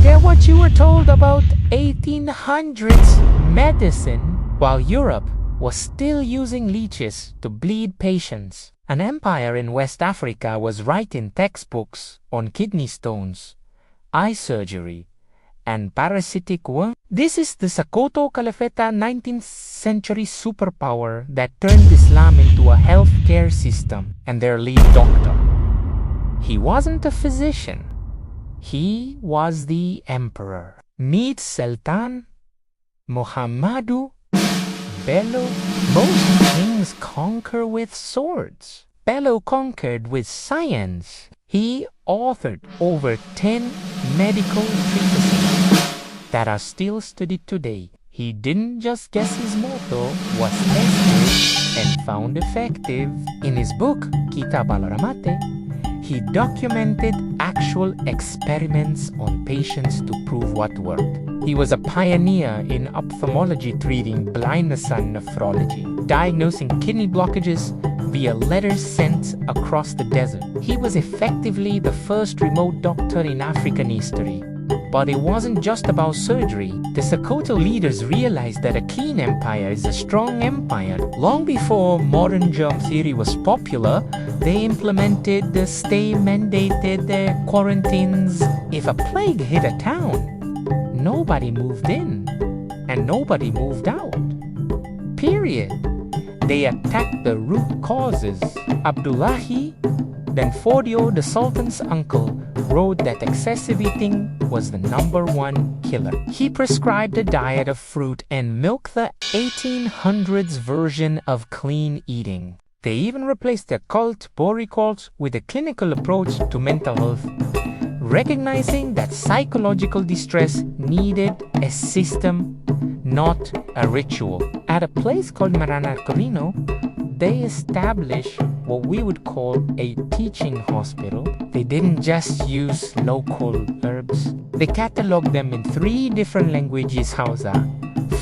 Forget what you were told about 1800s medicine, while Europe was still using leeches to bleed patients. An empire in West Africa was writing textbooks on kidney stones, eye surgery, and parasitic worms. This is the SOKOTO Caliphate, 19th century superpower that turned Islam into a healthcare system. And their lead doctor, he wasn't a physician, he was the emperor. Meet Sultan Muhammadu Bello. Most kings conquer with swords. Bello conquered with science. He authored over 10 medical treatises that are still studied today. He didn't just guess his motto was tested and found effective. In his book, Kitab al-Ramate, he documented actual experiments on patients to prove what worked. He was a pioneer in ophthalmology, treating blindness and nephrology, diagnosing kidney blockages via letters sent across the desert. He was effectively the first remote doctor in African history. But it wasn't just about surgery. The SOKOTO leaders realized that a clean empire is a strong empire. Long before modern germ theory was popular, they implemented the stay-mandated quarantines. If a plague hit a town, nobody moved in and nobody moved out. Period. They attacked the root causes. Abdullahi, then Fodio, the Sultan's uncle, wrote that excessive eating was the #1 killer. He prescribed a diet of fruit and milk, the 1800s version of clean eating. They even replaced their cult, Bori cult, with a clinical approach to mental health, recognizing that psychological distress needed a system, not a ritual. At a place called Maranarcolino, they established what we would call a teaching hospital. They didn't just use local herbs. They cataloged them in 3 different languages: Hausa,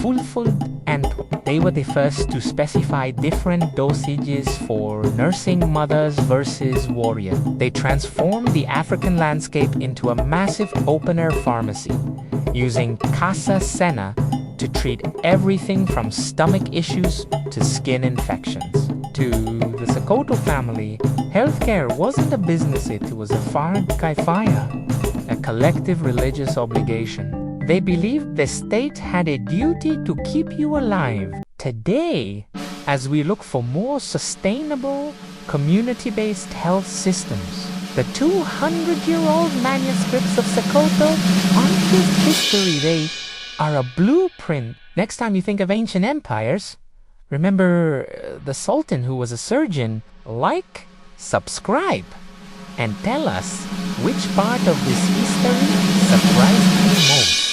Fulful, and they were the first to specify different dosages for nursing mothers versus warrior. They transformed the African landscape into a massive open-air pharmacy, using Casa Senna to treat everything from stomach issues to skin infections. To the SOKOTO family, healthcare wasn't a business, it was a fard kifaya, a collective religious obligation. They believed the state had a duty to keep you alive. Today, as we look for more sustainable, community-based health systems, the 200-year-old manuscripts of SOKOTO aren't just history, they are a blueprint. Next time you think of ancient empires, remember the Sultan who was a surgeon. Like, subscribe, and tell us which part of this history surprised you most.